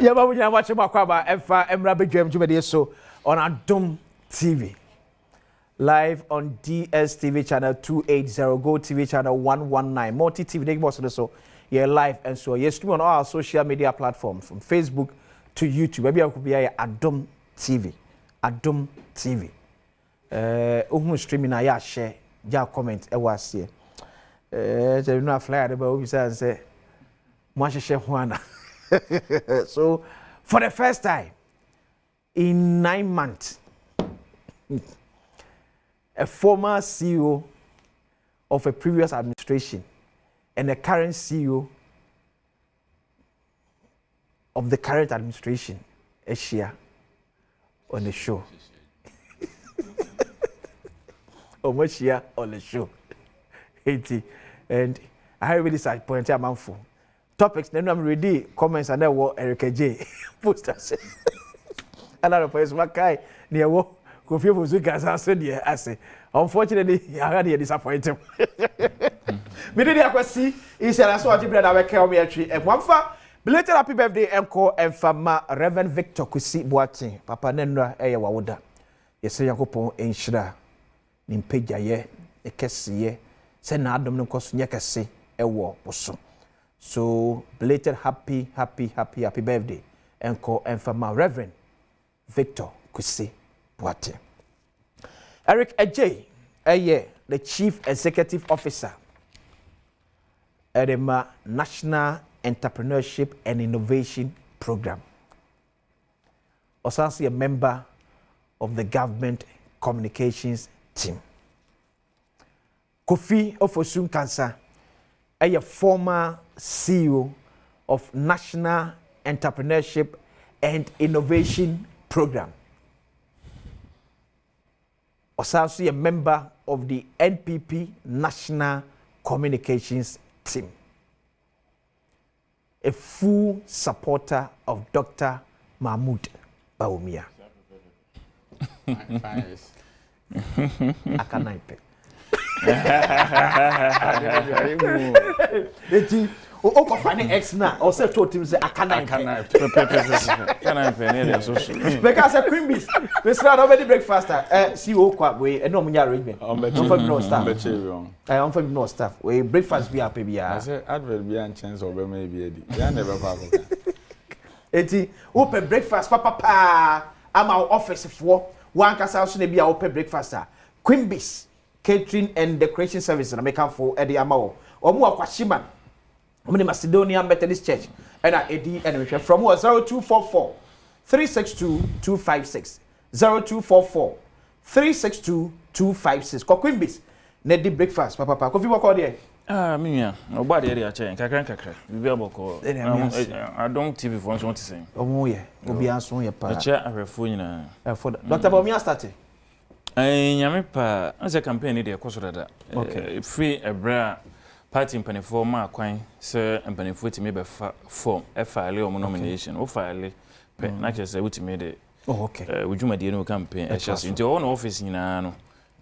Yeah, but we are watching Makwaba Efa Emra Bedjem Jumedi so on Adom TV. Live on DSTV channel 280, Go TV channel 119, Multi TV. They must also yeah live and so yes stream on all our social media platforms from Facebook to YouTube. Maybe I could be Adom TV, Adom TV. Streaming I share, ja comment. I was here. You know flyer about we say, "Mwashe share Juana." So, for the first time in 9 months, a former CEO of a previous administration and a current CEO of the current administration is here on the show. Almost here on the show. And I really disappointed a man for. Topics, then I'm ready. Comments and then what Eric J. Posters. Another person, what guy near what Kofi Ofosu Nkansah said, yeah, I say. Unfortunately, I had a disappointment. Me did the question. He said, I saw a different I care me actually. And one for belated happy birthday encore and for Reverend Victor Kusi Boatin. Papa Nenra Eya Wawoda. Yes, Yakopon Enshra. Nimpeja ye, a kessie. Send Adom no cost Yakase, a war, bosom. So, belated happy birthday. Encore and for my Reverend Victor Kusi Boatin. Eric Ejay, the Chief Executive Officer at the National Entrepreneurship and Innovation Program. Also a member of the Government Communications Team. Kofi Ofosu Nkansah, a former CEO of National Entrepreneurship and Innovation Program. Also a member of the NPP National Communications Team. A full supporter of Dr. Mahmoud Bawumia. Akanaipe. O finding X now, or say to him say Akanaipe. Because a cream beast. We start already breakfast. CEO quite way and no money arrangement. No staff. I'm from no staff. We breakfast be happy be. I say advert be and chance or maybe ya never papa. Eti open breakfast papa. I'm our office for one casa house be open breakfast. Queen beast. Catering and decoration service and make for Eddie Amao. Or more Kwashiman. I'm in Macedonian Methodist Church. And Eddie and from 0244 362 256. 0244 362 256. Queen Neddy breakfast, Papa. Coffee walk out there. Mia, nobody area chain, Kakran. We are call. I don't TV for what to say. Oh, yeah. Will be answering your part. Chair a refuge for Dr. Bomia started. Yamipa as a campaign idea course that free a bra party in Peniforma coin, sir, and Penifoot me by form a file or nomination or file. Not just a witty made it. Oh, okay. Would you my dear campaign? Just into your own office in Ano.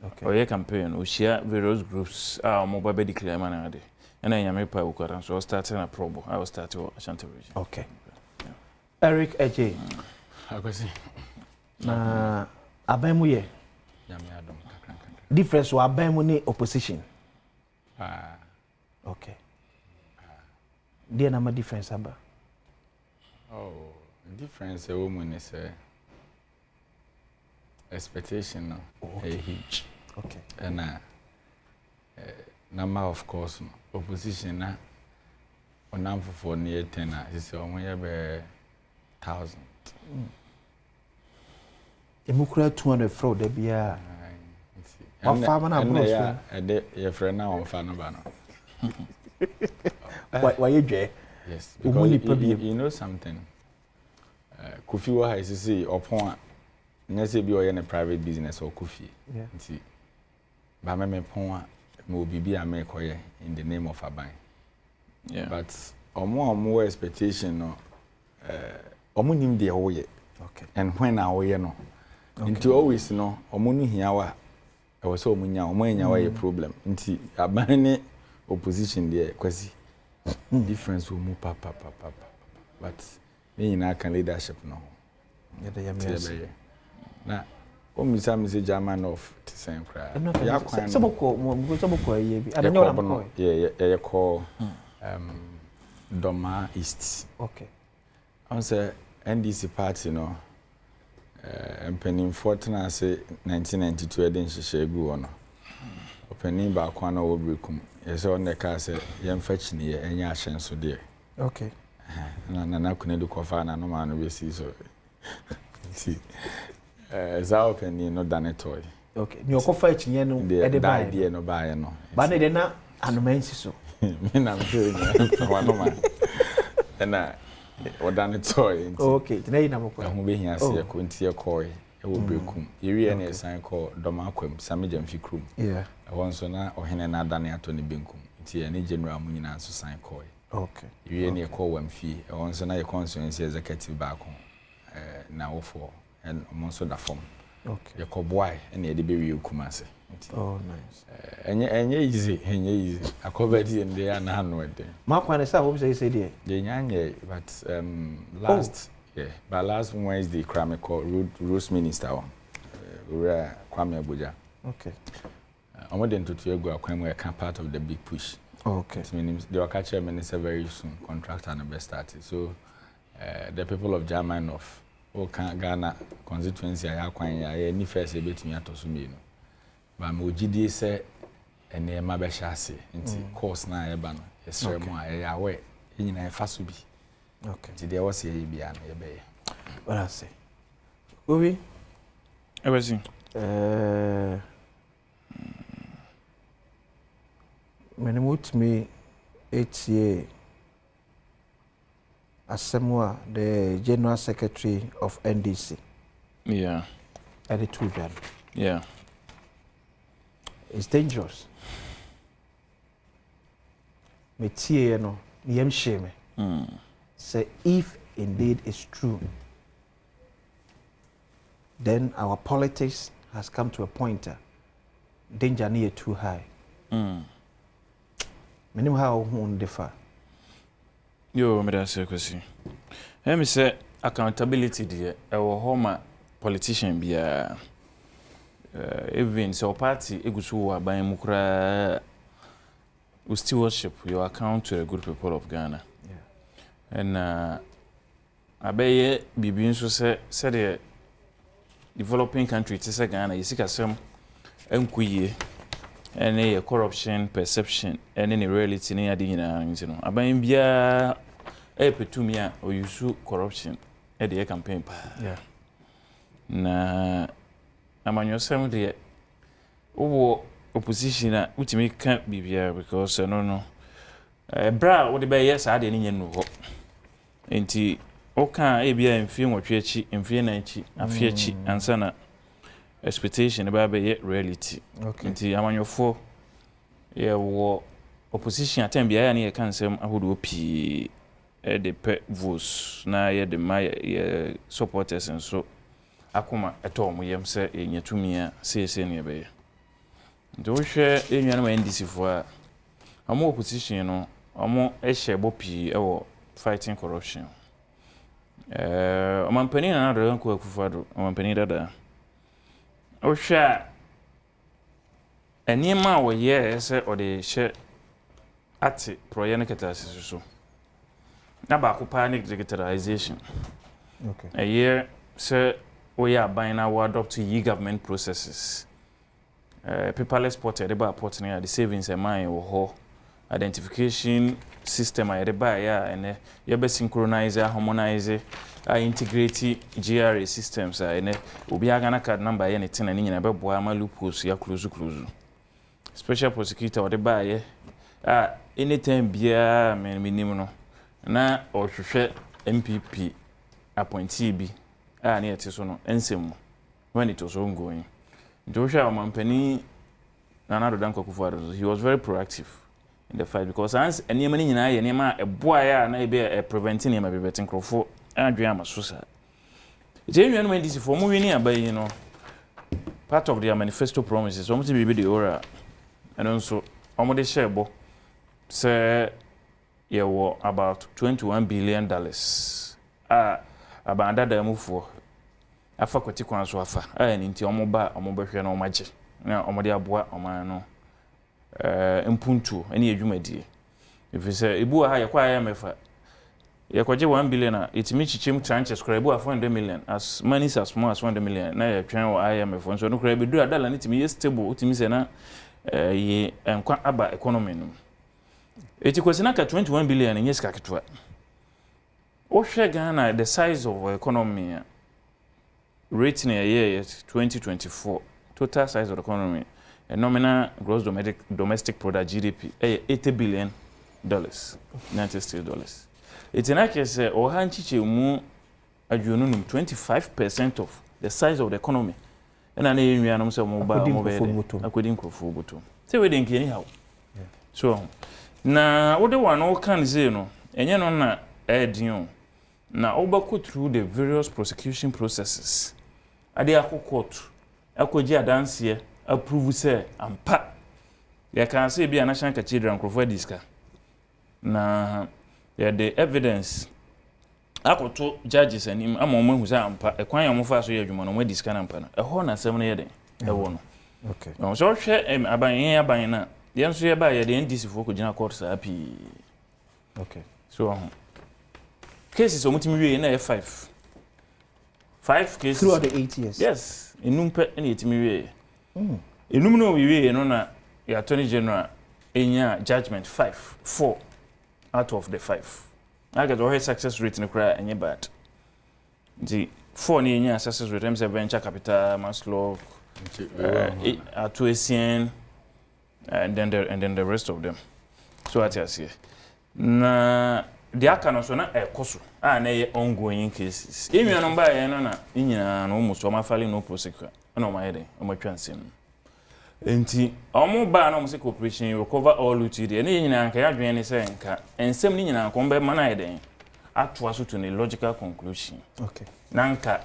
Okay. Or your campaign, we share various groups, mobile bed declare manade. And I am a power, so I started a probo. I will start to Ashanti region. Okay. Eric Ejay. I can see. Abemuye. Difference wa Abemuni opposition. Okay. Dear number difference aba. Oh, difference a woman is expectation no. Okay. Huge. Okay. And number of course opposition na onam for near 10 is only about 1,000. Emukura 200 fraud there be a farmer na your friend now on fan why you Jay? Yes, because you know something. Kofi wa is say upon let's say be in a private business or Kofi. Yeah. See. But me pon mo bibi amekoye in the name of Aban. Yeah. But more expectation no omo nim de oye. Okay. And when na oye no. Into always no omo no hia wa e wo so omo nya wa problem. Nti Aban ne opposition there kwasi difference will move papa. But me nyina kan leadership no ya da ya me na o mi sa mi se German of to same cry ya kwan so boko ye bi adanya wala boko ye call Doma East. Okay. I say NDC party no mpanimfo tena say 1992 edin hihye gu ono. Opening ba kwa na wo brekum. Ye say on the car say ye mfa chini ye enya ahyenso de. Okay. Na kunedu kofa na no ma no be si so. See. Za opening no dane toy. Okay. Ni okofa chini no e ba idea no ba ye no. Ba na de na anomansi so. Me na me say no ma. Na odane toy. Okay. Tena ina boko. Ho be hia se ko ntie koy e wo brekum. Yewie na esan ko doma akwam samegya mfikrum. Yeah. Wonso na ohene na adane ato ne benkum. Ntie ne general mu nyina so san koy. Okay. Yewie na ko wamfi. Wonso na ye constituency executive back na wofo and monso da form. Okay. Ye ko boy na ye de be wi kumase. Oh nice. Enye easy. Akobedi ende ya na hanu ede. Makwa na say hope say there. Ye nyanye but last Wednesday crime call Rose Minister we Kwame Abuja. Okay. Omoden to egu akwan we can part of the big push. Okay. It means they will catch minister very soon contract and be started. So the people of German of Ghana constituency akwan ya ni first ebetimi atoso me no. Ba me ogidi se ene ma be hyase nti course na ye ba no yesre mu a ye awe nyina efa so bi. Okay. Nti de wose ye bia no ye be ye. What I say? Obi? Everything. Menimut me 8 year Asemwa, the General Secretary of NDC. Yeah. At the two. Yeah. It's dangerous. Me tie no, yem shame. Say if indeed it's true, then our politics has come to a point danger near too high. Menim how who differ. Yo, me da say kwesi. Me say accountability there. Our home politician bia even so party egusu wa ban mu kra we stewardship your account to a good people of Ghana. Yeah. And abeye bibi nso say the developing country to say Ghana yisika sem enkuye any corruption perception and any reality ni adi nyina nti no aban bia petumi a oyusu corruption e de campaign pa. Yeah. Na amanyosem de wo opposition a utimi ka bibia because no bra wo de be yes ade ni nyenu ho enti o kan e bia mfie nwotwe achi mfie na achi afie achi ansa na expectation ba be reality. Okay. Nti amanyofo ye wo opposition atem bia ya na ye kan sem ahodo pi e de pe votes na ye de my supporters and so akoma eto mo yem se enyatumi a sese ne be ye. Nti wo hwe enwa na NDC fo a amo opposition no amo ehye bo pi e wo fighting corruption. Omampani na do nko akufado omampani dada Osha enima wo ye se ode hye ate proye ne ketase so na ba ko panic digitalization. Okay. A year se we are buying our adopt e-government processes. Paperless portal de ba portal near the savings and mine wo ho identification system a de ba ya ene ye be synchronize harmonize integrate GRA systems ene obi aga na card number ye ne tena ni nyina be boa ma loopholes ya close special prosecutor de ba ye anytime bia minim no na ohwehwe MPP appointee bi na yete so no ensem when it was ongoing. Joshua Mampani Nana Danko Kufuor, he was very proactive in the fight because as any money in a boy na be a preventing him a betting crofo and drama susa. Genuine when this for moving by part of their manifesto promises, almost to be the aura and also almost share bo say about $21 billion abandada mufo afa kwati kwan so afa ni nti omo ba omo behwe na omo agye na omo de aboa oman no mpuntu ene adwumadie efise ebu ha yakwa ya mefa yakwaje 1 billion a itimi chichim tranches kra ebu 400 million as money as small as 100 million na ya twen wa IMF so no kra ebedu adala ne timi stable utimi se na ye enkwa aba economy no eti kwesina ka 21 billion nye sika ketwa o hwe Ghana the size of our economy rate na year 2024 total size of the economy a nominal gross domestic product GDP $80 billion United States dollars. It's in access or hanchiche mu adwonunum 25% of the size of the economy. And I know you say mobile according to Fubuto. Say we didn't anyhow. So na what the one all can say no enye no na edion na obako through the various prosecution processes. Ade akokot akoji adanse approve say ampa ya kan say bia national cathedral nkrofo diska na the evidence akoto judges anim amoma hu say ampa ekwan ya mofa so ye adwuma no mo diska na ampa na eho na asem no ye den ewo no okay so hwe aban na ye so ye ba ye the NDC fo ko gina court sa api okay so cases omutimi wie na 5 cases throughout the 8 years. Yes, enumpe ene yetimi wie. Enum no wie no na ya attorney general enya judgment 4 out of the 5. I get the success rate no cry enye bad. The 4 ni enya success rate em say venture capital Maslow Atuesian and then the rest of them. So at here. Na the akano so na ekoso na ye ongoing cases emi no ba ye no na nyina no muso ma fale no prosecute na o ma ye den o ma twansem enti omo ba na o se cooperation recover all lutd na nyina nka ya dwen ne se nka ensem ni nyina nko be ma na ye den atwa so to a logical conclusion. Okay, na nka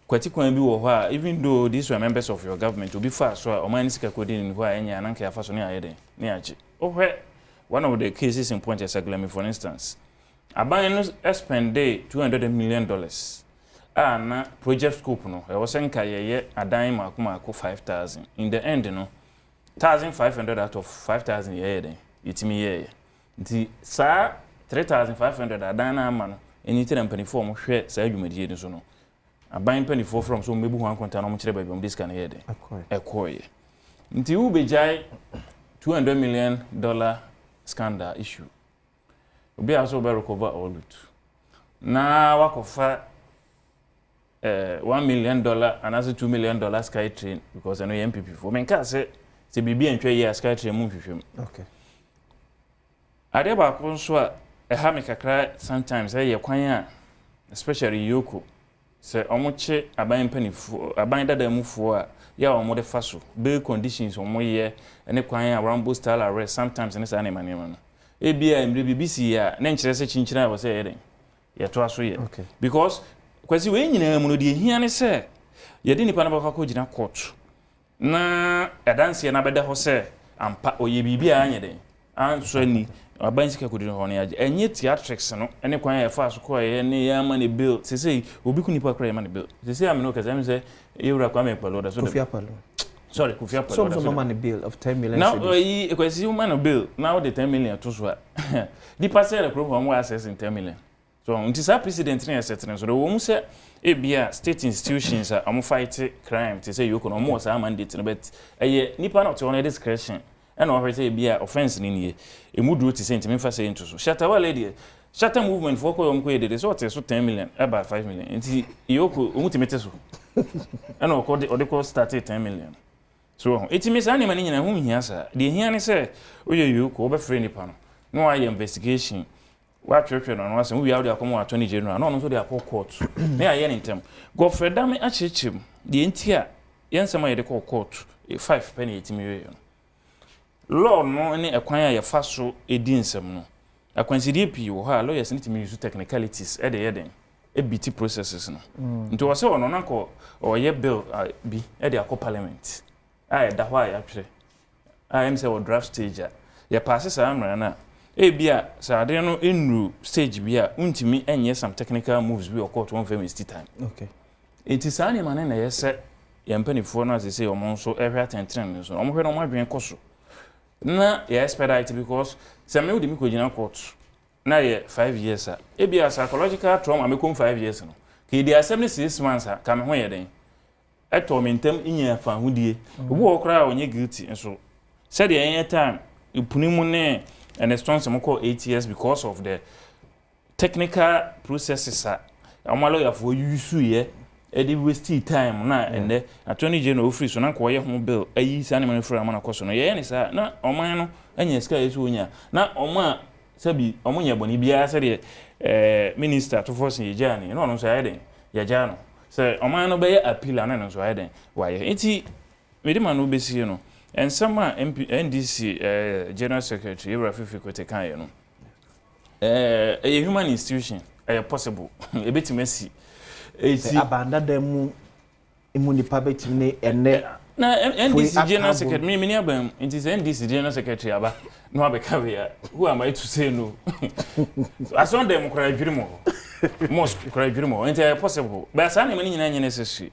kwati kwan bi wo ho a even though these were members of your government obi fa so a o ma ni sika kodi ni ho a enya na nka ya fa so ne aye den ne aje ohwe. One of the cases in Point Esaglemi, for instance, Abayan spent $200 million. Na project scope no, I was saying kaye a dime makumako 5,000. In the end, no, 1,500 out of 5,000 ye then. It's me ye. The sa 3,500 adana man. Anything and penny form share say you made so no. Abayan penny for from so maybe one content on much by this can ye then. Acquire. Nti u bejai $200 million scandal issue. Obi also be recover all it. Na wakofa $1 million and as $2 million sky train because I know MPP for men can say bibi entwe ye sky train mu hwehwem. Okay. Ade ba ko so a ha me kakra sometimes ye kwan a especially yoko say omoche aban panifo aban dada mufo a ya omo de faso be conditions omo ye ene kwan a Rambo style arrest sometimes ene sa na manema no ebia emre BBC ya na nkyere se chinchina wo se ye den ye to aso ye because kwasi we nyina mu no de hia ne se ye de nipa na ba ko gina court na adanse na beda ho se ampa oye bibia anye den anso ni aban sika kodi ho ne age enye theatrics no ene kwan ya fa so ko ye ne ya ma ne bill se se obi ku nipa kra ya ma ne bill se se am no kaza me se ewura kwa me palo da so sorry kufia palo so man bill of 10 million now kwesi human bill now the 10 million to so the parcel group one access in 10 million so until sa president na set so wo mu se ebia state institutions am fight crime to say you ko no mo sa mandate no but nipa na to on discretion and o say ebia offense ni nie emudu ti say ntimi fa say into so shatter wa lady shatter movement for ko yom ko yede so so 10 million about 5 million nti yoko omutimete so and o ko de ko start 10 million. So it means any man in a home here, sir. The here say, oh, you go over friendly panel. No, I investigation. What church on us, and we are the Attorney General, no, so they are court. May I in them. Go for damn it, him. The entire answer my call court, a 5 penny 80 million. Lord, no, any acquire your fast so a dinsum. No. A consider or her lawyers need to use technicalities at the heading. A BT processes. No. Into a so on uncle or ye bill be at the parliament. Aye, that why actually. I am say draft stage. Ya passes amra na Ebia sa ade no enru stage bia untimi enye some technical moves bi okot one famous time. Okay. It is any man na yese yempanifo no as say omon so every attention so omhwe no madwen koso. Na ye expedite because se me wodi mi kogina court na ye 5 years a ebia psychological trauma me kom 5 years no ke di assembly 6 months a ka me ho ye den eto mentem inya fa hodie obi okra onye guilty so said the any time ipunimu ne and response mo call 8 years because of the technical processes amalo for use ye e waste time na and attorney general free so na ko ye ho bill ayi sa ne man free amana koso no ye ne sa na oman no anya ska yesu onya na oma sabi omunya boni bia se de minister to force ye jani no no so ya den ya jano se oman no be ye appeal na no so ya den wa ye enti me de man no be sie no and some NDC General Secretary Ebra Fifi Kote kan ye no a human institution possible e betimasi eti abanda dem nipa betimi ene na NDC General Secretary me ni abam it is NDC General Secretary aba no abeka we ya who am I to say no ason dem kra adwirimo mosque kra adwirimo enti possible but sa na me nyina nyene sese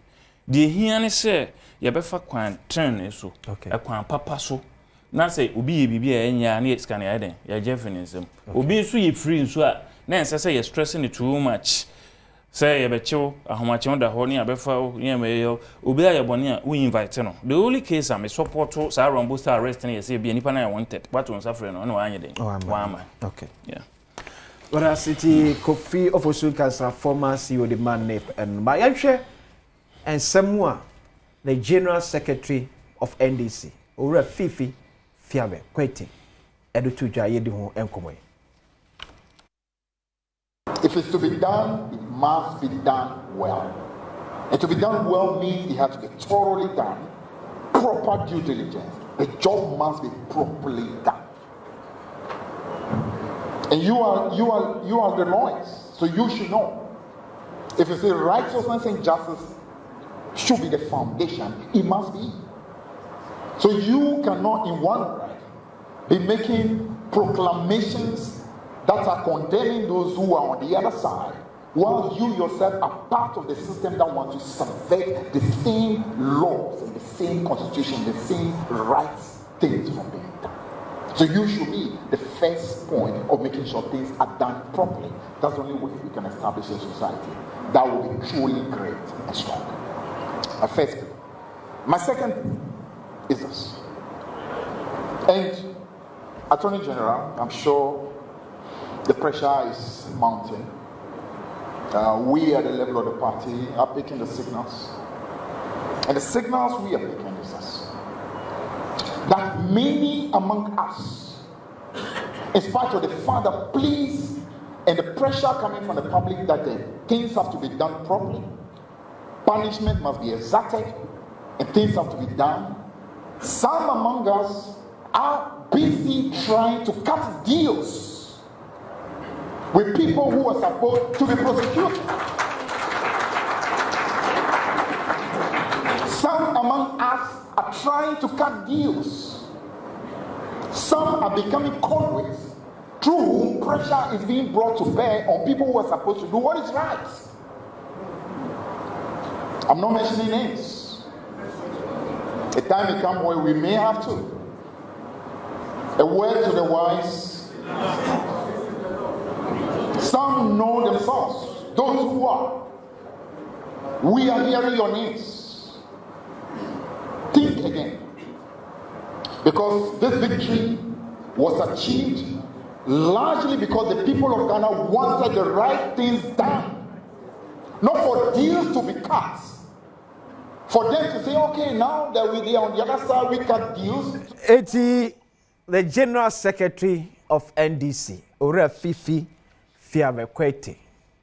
de hia ne se ye befa kwan train so kwan papa so na say obi ye bibia enya na scan ya den ya jeffinism obi so ye free so a na ense say ye stressing too much say ye bechew ahomache da ho ne abefa ye meyo obi aye bone a we invite no the only case am support sa Rambo star arrest na ye say bia nipa na wanted but on suffer no na anye den wama okay yeah Wara City Kofi Ofosu Nkansah former CEO the man name and my yanhwe and Semua the General Secretary of NDC Ora Fifi Fiabe Kwete Edu Tujwa yedi ho enkomo. If it's to be done, it must be done well. And to be done well means it has to be thoroughly done, proper due diligence. The job must be properly done. And you are the lawyers, so you should know. If you say righteousness and justice should be the foundation, it must be. So you cannot in one breath be making proclamations that are condemning those who are on the other side, while you yourself are part of the system that wants to subvert the same laws and the same constitution, the same rights things from being done. So you should be the first point of making sure things are done properly. That's the only way we can establish a society that will be truly great and strong. My first point. My second is this. And Attorney General, I'm sure the pressure is mounting. We at the level of the party are picking the signals. And the signals we are picking is this. That many among us, in spite of the fact that pleas and the pressure coming from the public that the things have to be done properly, punishment must be exacted, and things have to be done. Some among us are busy trying to cut deals with people who are supposed to be prosecuted. Some among us are trying to cut deals. Some are becoming conduits through whom pressure is being brought to bear on people who are supposed to do what is right. I'm not mentioning names. A time may come where we may have to. A word to the wise. Some know themselves. Those who are. We are hearing your names. Think again. Because this victory was achieved largely because the people of Ghana wanted the right things done. Not for deals to be cut. For them to say, okay, now that we are on the other side, we cut deals. The General Secretary of NDC, Ora Fifi Fiabe Kwete,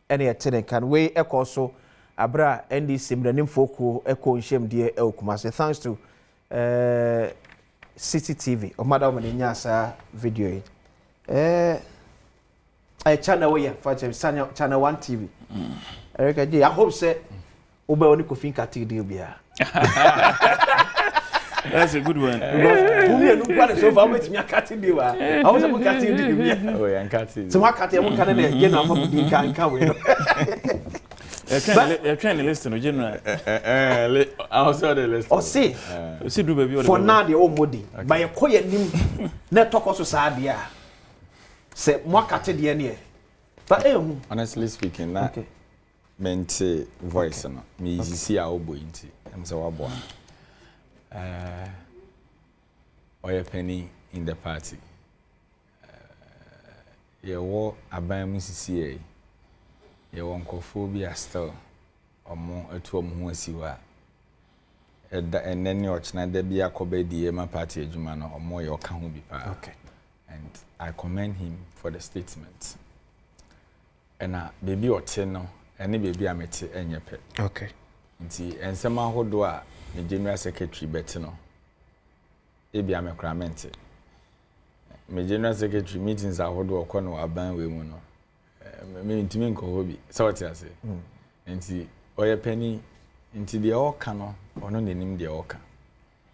any attendant can we echo so Abra NDC Mranim Foku echo Shem dear Elkumase. Thanks to CCTV or Madam Nyasa video. I channel way for channel 1 TV. I hope say Oba oni ko fin kati deal bia. That's a good one. Because who me no plan so far with me cutting the wa. I was about cutting the. Oh, yeah, cutting. So what cutting one can dey na for me can we. You're trying to listen to general. I was on the list. Or say for now the old modi. By a quiet nim net talk also sad dia. Say more cutting the near. But honestly speaking, that meant voice no. Me easy see our boy inti. I'm so what boy. Or a penny in the party. You war Aban CCA. You want cophobia still or more a 2 months you are. And then your china there be a cobe the party Jumano or more your can be part. Okay. And I commend him for the statement. And baby or tenno, any baby I met any pet. Okay. And somehow who do the general secretary Betino. Ebi am cramente. My general secretary meetings are hold or corner aban we muno. Me ntimi nko hobi. So what you say? Nti oya penny nti the all cano or no nim the all can.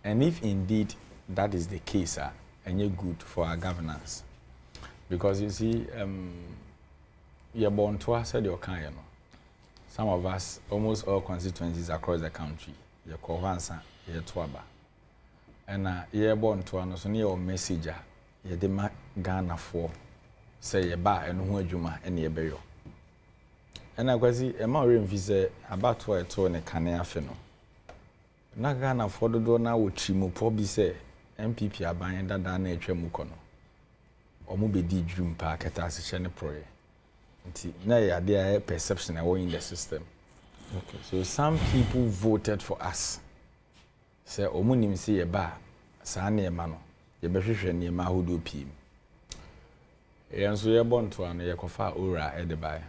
And if indeed that is the case, and you're good for our governance. Because you see, you're born to us, said your kind, you know. Some of us, almost all constituencies across the country, you're Kovansa, you're Twaba. And you're born to us, so you're a messenger, you're the Ghana for, say, a bar and who Juma and your burial. And I was a more visa about to a tone a canea feno. Na Ghana for the door now, which you probably say, MPP are buying that down nature mukono. Or maybe di dream park at us shene proye. Now there are perception away in the system. Okay. So some people voted for us. Say omunim say eba sa na mano. Ye behwehwe ne ma hodo pim. And so ye born to an ye kofa ora e de buy.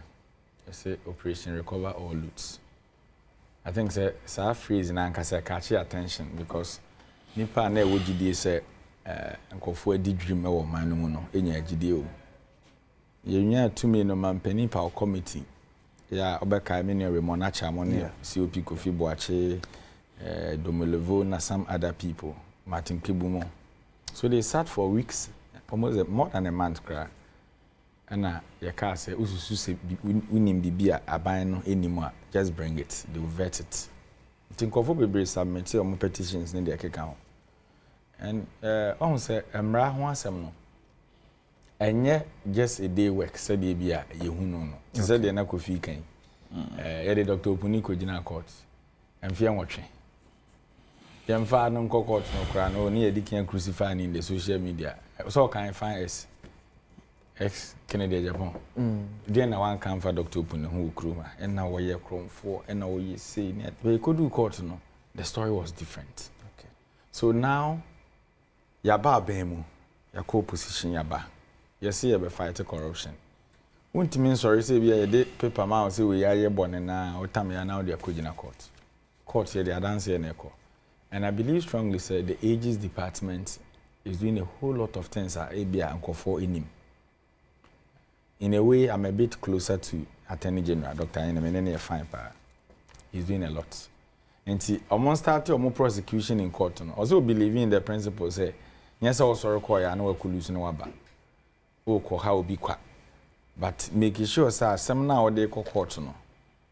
Say operation recover all loots. I think say sa phrase na nkasa catch attention because nipa na ewo gidie say nkofo adi dream e wo man no mu no enya gidie o. Ye nya tumi no mampani pa committee ya obeka me ne remonacha mo ne COP Kofi Boache Domelevo na some other people Martin Kibumo. So they sat for weeks, almost more than a month cry. And your car say ususu say unim bibia aban no anymore, just bring it, they will vet it. Think of be submit your petitions in the account. And on say emra ho asem no. Enye just a day work said they be a yehu no. Said they na Kofi kan. The Dr. Opuniko Jina court. And fear watching. Them fa no court no kra no ni edi kan crucify in the social media. So can I find ex Kennedy Japan. Then na one come for Dr. Opuniko Kruma and now we chrome 4 and now we say net. We could do court no. The story was different. Okay. So now yaba bemu ya co-position yaba. You see you fight corruption. Won't mean sorry say we a paper man say we are born na o time ya now they are kojina court. Court here they are dance here neko. And I believe strongly say the ages department is doing a whole lot of things at ABA and Kofo in him. In a way I'm a bit closer to Attorney General Dr. Enemene fine pa. He's doing a lot. And see almost start more prosecution in court no. Also believing in the principle say yes also require no collusion no waba. Ko how be kwa but make sure say some na o dey court no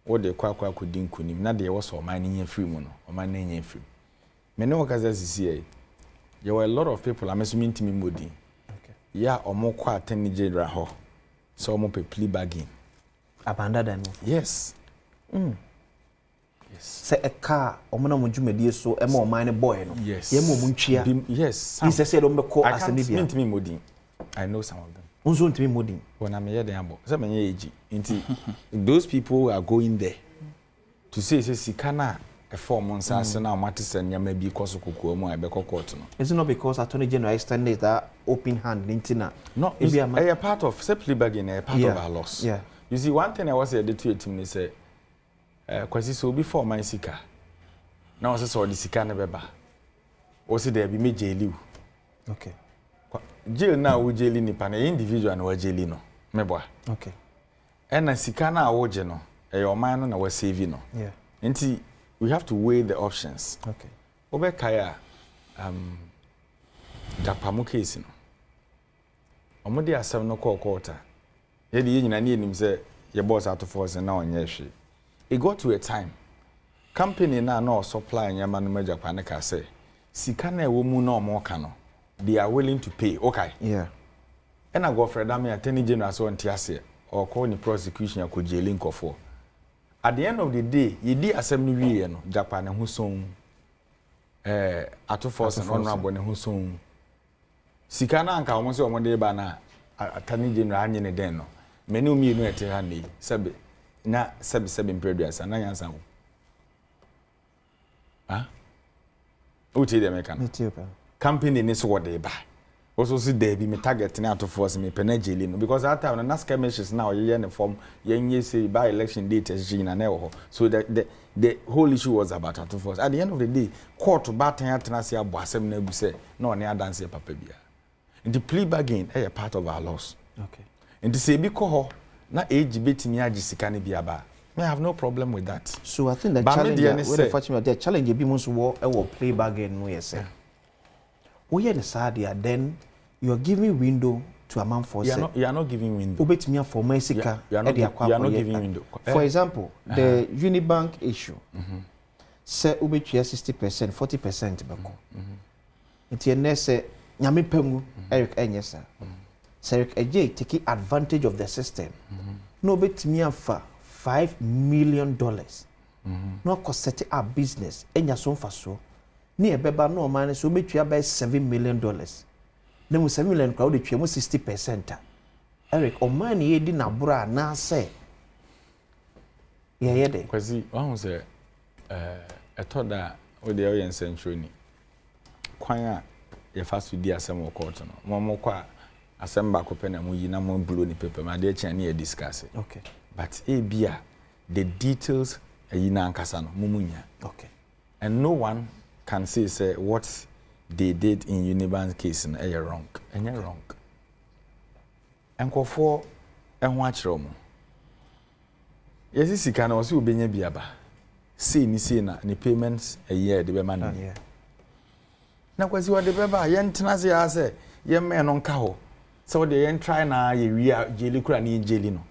o dey kwa kudin kunim na dey was o man nya free mu no o man nya free me no kaza sisi there were a lot of people am assuming timi modi okay ya omo kwa Attorney General ho so omo pe plea bargain abanda dan yes yes say a car omo na mo dwumadie so e ma o man boy no yes ye mo ntwia yes he said o me call as a media timi modi I know some of them. Unzo ntimi modin. When I'm here, they are more. Some age. Those people are going there to say sikana a 4 months as now matters and ya maybe cause of kukuomo I be court no. Is it not because Attorney General extended that open hand lintina? No, it's a part of simply bargain, a part of our loss. Yeah. You see, one thing I was at the tweet me say, because so before my sika. Now I saw the sika nebeba. Was it there be me jail? Okay. Jail na wo jail ni pa na individual na wo jail no meboa okay and na sika na wo je no e your man no na wo save no yeah nti we have to weigh the options okay obekaya Japamu case no. Omodi asem no call quarter. Ye di nyina ne enim say your boss out of force and now onye hwe. It got to a time company na no supply nyama no Japan ka say sika na ewo mu na omo ka no they are willing to pay. Okay. Yeah. And I go for Adom Attorney General so ntiase or call the prosecution ya ko jail nkofo. At the end of the day, ye di asem no wie no Japan ho son ato force no no abone ho son. Sika na anka omo se omo de ba na Attorney General anye ne den no. Many umi no ete ha nei sebe na sebe impreduasa na yansa ho. Ah? Uti de meka no. Company ni so de ba. Also see there be me target na to force me penajeli no because that time na skirmishes now ye ne form ye say by election date as na na so the whole issue was about to force. At the end of the day court batan atena se abo asem na agu se na one adanse papa bia. And the plea bargain a part of our loss. Okay. And to say bi ko ho na age betimi agi sika ne bia ba. I have no problem with that. So I think the challenge be most war plea bargain no yes. We are then you are giving window to a man for you are not giving window. Ubetimi for Mexico. You are not giving window. For example, the Unibank issue. Say ubetia 60%, 40% bako. Nti ene say nyame pemu Eric Enyesa. Say Eric Eje taking advantage of the system. No ubetimi afa $5 million. No ko set up business enya so mfaso. Ni ebeba no man so metua by $7 million. Na mu $7 million kwa de twa mu 60%. Eric o man ye di na bura na say ye de kwazi wan say etoda o de oyen central ni kwan a ye fast di asem o court no mo kwa asem ba ko pe na mo yi na mo blow ni paper ma de chia na ye discuss. Okay. But bia the details yi na ankasa no mo munya. Okay. And no one can say what they did in Uniban's case and wrong. And you're wrong. And go for and watch Romo. Yes, you can also be a biaba. See, ni see na ni payments a year the man. Yeah. Now, because you are the beba, yen tenazi ase, yen men on kaho. So the yen try na ye ria jelly crani jelly no.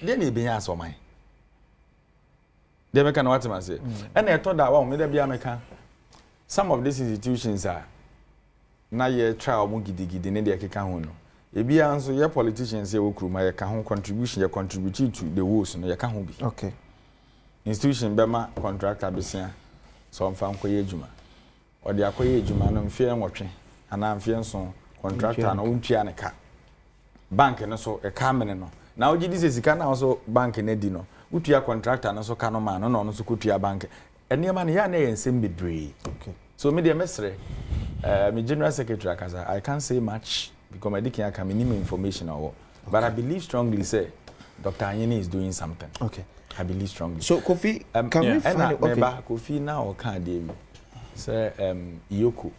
Then you be answer mine. They make an what say. And I thought that one may be American. Some of these institutions are na ye try o gidi ne de keka ho no. E bia nso ye politicians ye wokruma ye ka ho contribution ye contribute to the woes no ye ka ho bi. Okay. Institution bema contractor besia so mfa nkoye adwuma. O de akoye adwuma no mfie nwotwe ana mfie nso contractor na ontua ne ka. Bank no so e ka mene no. Na ogi dis sika na so bank na di no. Utua contractor no so ka no ma no no so kutua bank. Eniema ne ya na yensem bebre. Okay. So me dey mesre me general secretary akaza I can't say much because my dikin can minimum information or okay. But I believe strongly say Dr. Anyini is doing something. Okay. I believe strongly. So Kofi can we find okay. Kofi now can dey say Iyoko.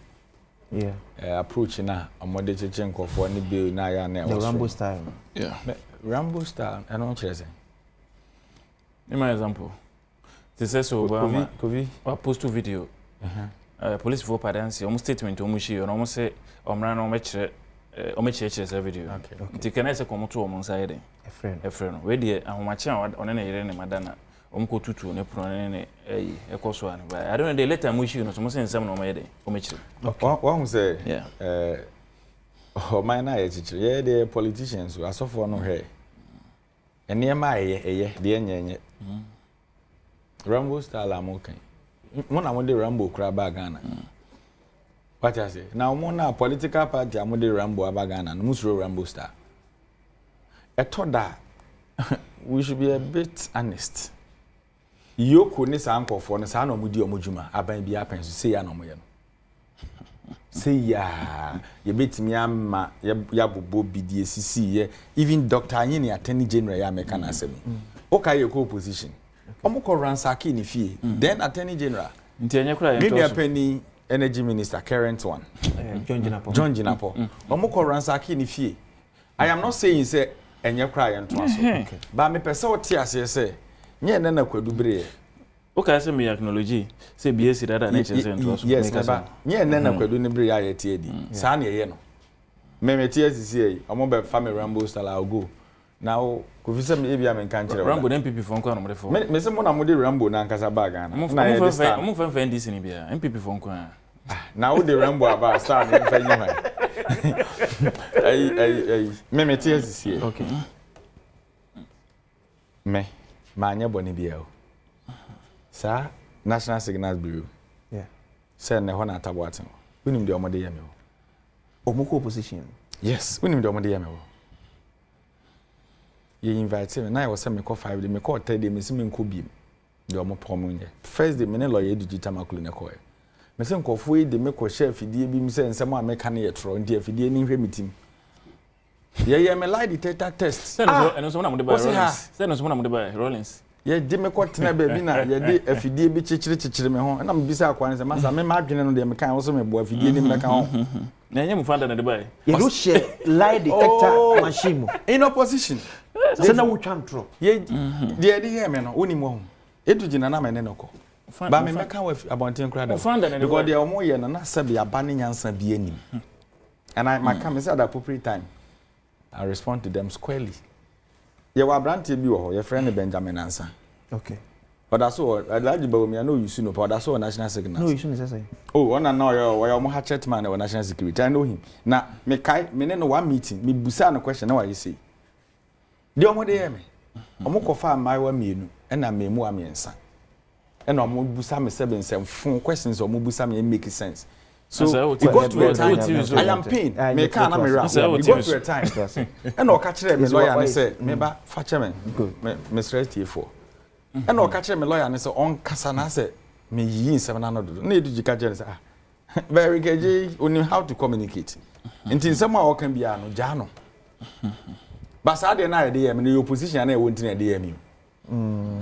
Yeah. Approach na amode cheche nkofo ni bill na ya na the Rambo style. Yeah. Rambo style I don't care say. In my example, this is so Kofi post video. Police for padancy almost statement omushi or almost say omran omechire video. Okay. Ti can I say come to omon side a friend. We dey ahomache on na yere ne madana omko tutu ne pro ne ekoso an ba I don't know the later mushi no so say nsem no omede omechire. One say yeah. Oh my na ye chichire ye the politicians asofo no he enema ye de enyenye Rambo style amokan one among the Rambo crab Ghana. What I say? Now, one political party among the Rambo Ghana, Musro Rambo star. I thought that we should be a bit honest. You couldn't say uncle for the son of Mudio Mujuma, Aban be happens to say Anomoyan. Say, ya, you beat me, Yabu BDSC, even Dr. Anyini, Attorney General Yamekan Assembly. Okay, your co-position. Omoko ransaki ni fie. Then Attorney General. Maybe Penny Energy Minister, current one. John Jinapo. Omoko ransaki ni fie. I am not saying say enye cry and to us. But me pese o ti ase say nye na na kwadubre. Okay, say me acknowledge. Say BSc that and HSN. Yes, never. Yeah, nana kwadu ni bri ya tie di. Sa na ye no. Me TSC e, omo be family Rambo style I'll go. Now, could you say me be am kan kire. Rambo MPP for nko no for. Me say mo na mo de Rambo na nkasa bag ana. Na ye start. Omo fa NDC ni bia. MPP for nko a. Now the Rambo about start me fa nyima. Me TSC e. Okay. Me anya boni bia o. Sa National Signals Bureau. Yeah. Say na ho na taboaten. Unim de omode yame o. Omoko opposition. Yes, unim de omode yame o. Ye invite me na I was say me call 5 day me call 3 day me see me nko biem. De omo promo nye. First day me ne lawyer digital makulu ne call. Me say nkofo yi de me call chef fidie bi me say nsem a me ka ne ye tro ndi fidie ni hwe mitim. Ye me lie detector test. Say no so na mo de buy Rollins. Say no so na mo de buy Rollins. Ye di me ko tena ba bi na ye di afidie bi chichire me ho na me bisa akwa se masa me ma adwene no de me kan wo so me bo afidie ni me ka ho na nye mu fanda na de buy ye do share lie detector machine in opposition say na wo twantro ye de hear me no woni mo ho edugina na me ne no ko ba me ka wa abonten kra da because de omo ye na sabi aba ne nyansa bi anim and I come say at the appropriate time I respond to them squarely. You were brandy be your friend Benjamin answer. Okay. But that's all. I like you, but I know you soon. But that's all national security. No, you shouldn't say. Oh, one and now you're more hatchet man or national security. I know him. Now, me kai, me no one meeting. Me busa no question. Now what you say? The omo de me. Omo kofa my wa mienu. And I me mu amiensa. And omo busa me 7 phone questions. Omo busa me make sense. So you go to a time. I am pain. Me can't me rap. You go to a time. And I'll catch me lawyer and say, me ba fache me. Me straight here for. And I'll catch me lawyer and say on kasana say me yin 700. Need you catch say very good. Only how to communicate. Until someone can be ano jano. But Saturday night dey me the opposition and I won't in the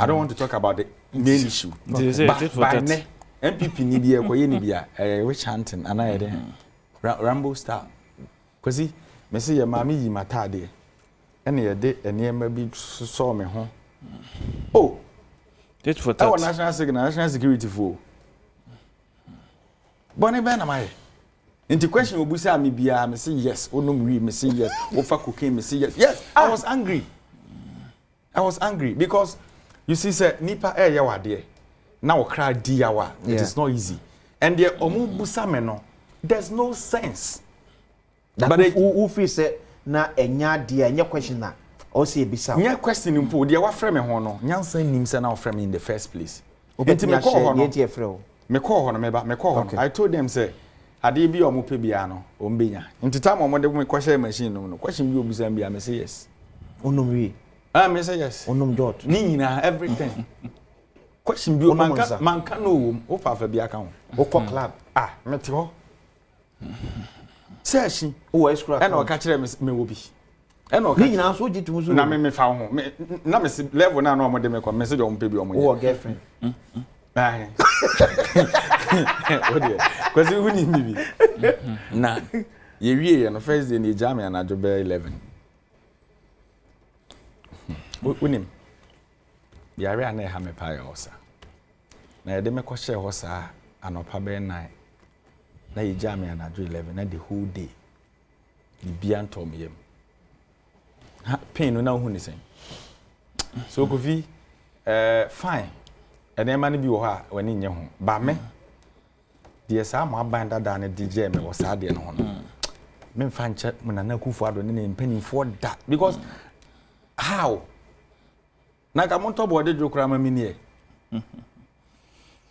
I don't want to talk about the main issue. But MPP ni bia ko ye ni bia which hunting ana ye de Rambo star kwesi me se ye maami yi matade ene ye de enema bi so me ho oh it for that national security for boni be na mai into question obusa me bia me say yes onum wi me say yes ofa cocaine me say yes I was angry because you see say nipa ye wade now cry diawa it is not easy and the omu busa me no there's no sense that but who feel say na enya dia enya question na o say bisa nya question impo dia wa frame me ho no nyansan nim say na o frame in the first place enti me call ho no me call ho no me call ho I told them say ade bi omu pe bia no o mbenya enti time omo de me question machine no question bi obusa bia me say yes onum wi me say yes onum jot ni nyina everything question bi man ka no wo fa fa bi aka ho wo club mete ho search wo escrow and o ka kire me wo bi and o ka ni nyina so gitum so na me fa ho na me level na no mo de me ko me se de o mpe bi o mo wo girlfriend o de kwesi uni mi bi na ye wie no first day ni jam ya na jo be 11 unim yare ana ha me pa ya osa na ye de me ko share hosa anopa be 9 na ye jam ya na jo 11 na the whole day the bian tom yem pain no na hu ni sen so kofi fine ene ma ne bi wo ha wani nye ho ba me de sa ma banda da ne DJ me wo sa de no ho me mfa nche munana kufu ado ne mpanimfo da because how na ka monto bode jokura ma minie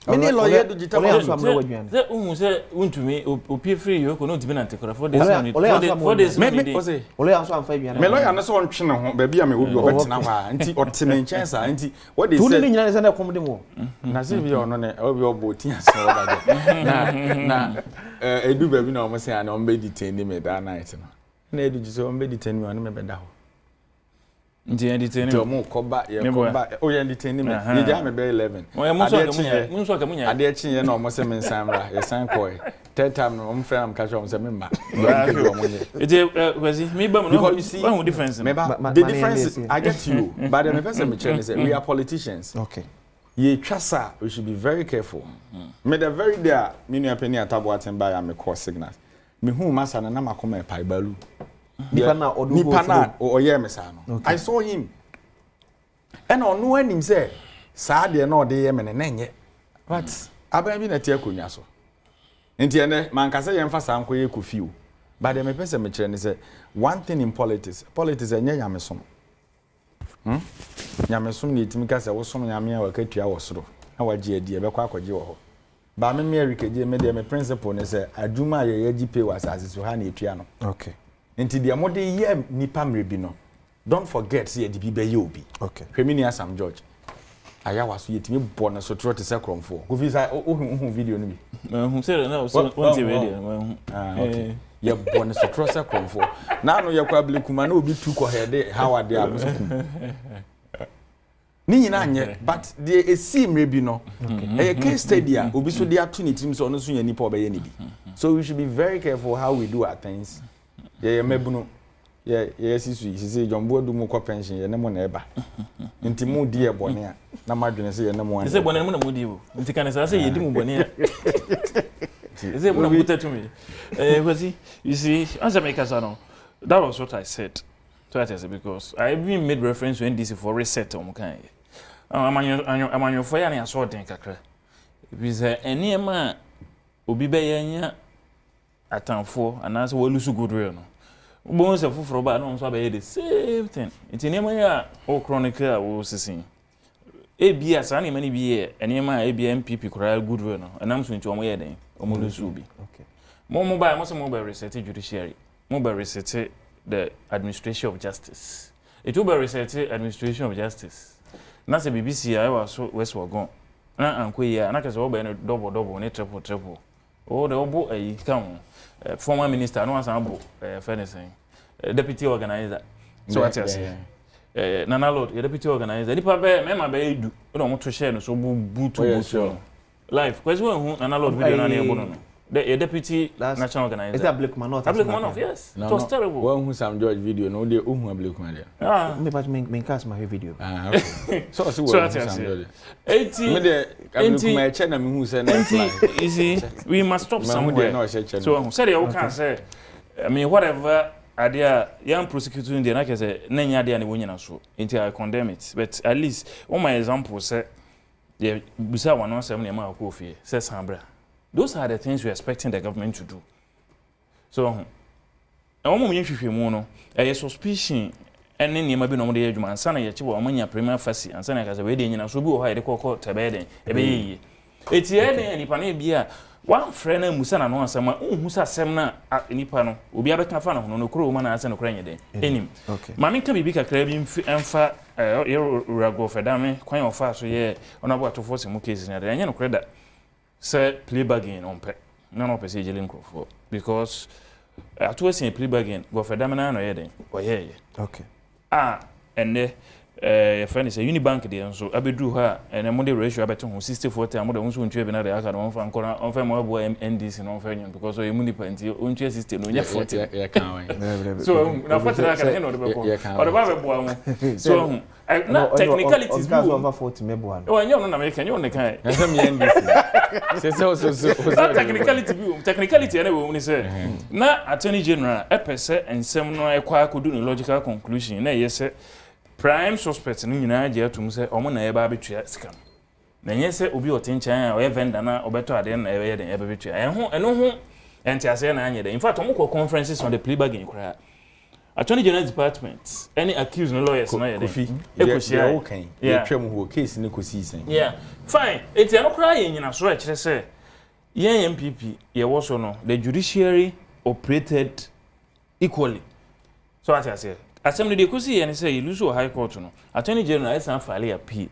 mini lawyer do jita ma so amro wadwan ze uhu se untumi opie free yo ko no tibi na tekora for this me ole aso amfa bian me lawyer na so ontwe ne ho ba bia me obi obetena ha nti otime nchesa nti what they say tu ni nyina se na kom de mo na se bi ono ne obi obotin ase oda na edu ba bi na o mo se ana o be detain me that night no na edu ji so o be detain me ono me be da ho nti detain to mo koba ye koba o ye detain me ye ja me be 11 mun so ka munya ade chi ye na o mo se men samra ye san koi third time no mo friend am catch o mo se me ma ite kwesi me ba mo no one difference the difference is I get you but the person me chair say we are politicians okay ye trasa, we should be very careful. Me the very day, me no penny atabo atemba ya me call signals. Me hu masa na ma come pai balu. Nipa na oye me sa no. I saw him. And on no anim say, saa de na ode ye me ne nenye. But aban bi na tie akonya so. Enti ene man ka say ye mfa sa anko ye kofi o. But the me pese me kire ne say one thing in politics enye nyamesom. Nyamesom ni timi ka say wo som nyame a wakatua wo soro. Na waje adi e be kwa akwaje wo ho. Ba me erikeje me de me principle ne say adwuma ye ye gipe wa asase so ha na etua no. Okay. Enti de amode ye nipa mrebi no. Don't forget say the bi be ye obi. Okay. Hwemi Asam George. Aya waso yetimi bo na so tro te se kromfo. Go visa ohun video no bi. Hu say na so on TV video. Okay. Ye bo na so tro se kromfo. Na no ye kwa blekuma na obi tu ko hede how ade abusukum. Ni nyina anye but the esim rebi no. E case study a obi so dey atu ni tim so no so nya nipa obeye ni bi. So we should be very careful how we do our things. Ye mebuno. Yes, you see, John Bodu Moko pension, ye nemo neba. Inti mu die bone a na madwene se ye nemo an. Say bone mu na mu die o. Inti kan say ye di mu bone a. Say mu na mu to me. You see, answer make us no. That was what I said. So I said because I even made reference to NDC for reset on kan. Amanyo for ya na so den kakra. Because any ma obi be yanya atanfo anase wo lusu goodwill no. Bon se fufuro ba no so be the same thing. Enti nema ya o chronicle o sisin. Ebia sa na mani bi enema ebia MPP kora goodwill no. Anam so nti omo ye den. Omo lusu bi. Okay. Mo ba mo se mo ba reset judiciary. Mo ba reset the administration of justice. It will be reset administration of justice. Na se BBC I was so west wagon. Na anko ya na kase wo ba no double ne triple. Oh the obo ayi kan former minister no asambo fenison deputy organizer so what you say nana lord deputy organizer di pa be me ma be edu no mo to share no so butu live kwesi won nana lord video na e bono no the deputy national organizer is that black man not yes it was terrible one who Sam George video no dey ohun black man there me but me cast my video okay so Sam George 80 me dey my channel me who say na fly you see we must stop somewhere so who said you can say I mean whatever idea young prosecuting the na say na nya idea na wonyina so until I condemn it but at least on my example say the busa 117 na ma ko fie say sambra. Those are the things we're expecting the government to do. So, a woman in Shishimono, a suspicion, and then you might be no more the Edgeman, son, a child, a money, a prima facie, and son as a wedding in a subu, high the cocoa, tabed, a baby. It's here, and if I may be one friend, Musana, no, someone who's a semina at Nipano, will be able to find no crew man as an Ukrainian day. Any. Okay. Mammy can be big a craving and fat, Rago for dame, quite of fast, yeah, on about to force him cases, and I know credit. Say play bargain on pe none of person jelin for because at was in play bargain go for them na no yeden or yeah okay and the friend is a Unibank there so abedu ha and a money ratio abeto 60/40 am the unso ntwe be na the aka no fa nkora on fa mo abo NDC no fa nyon because o muni penti untwe system no nya 40 yeah kan so na 40 aka na no de be ko o de ba be bo am so na technicalities bi over 40 mebo an o nyon na me kan nyon ne kan na me NDC so technicality ene we uni say na attorney general epese ensem no ekwa akodu no logical conclusion na yese prime suspect ni nyina je atum se omo na eba betua sika na nye se obi otenchan a o vendor na obeto ade na ebe den ebe betua eno ho entiase na anye de in fact omo ko conferences on the plea bargain kra attorney general department any accused no lawyers na yede ekosia okay ye twem ho case ni kosi sen yeah fine enti eno kra ye nyina so a kire se ye MPP ye wo so no the judiciary operated equally so as I say Assembly de kusi and say you lose high court no attorney general is an file appeal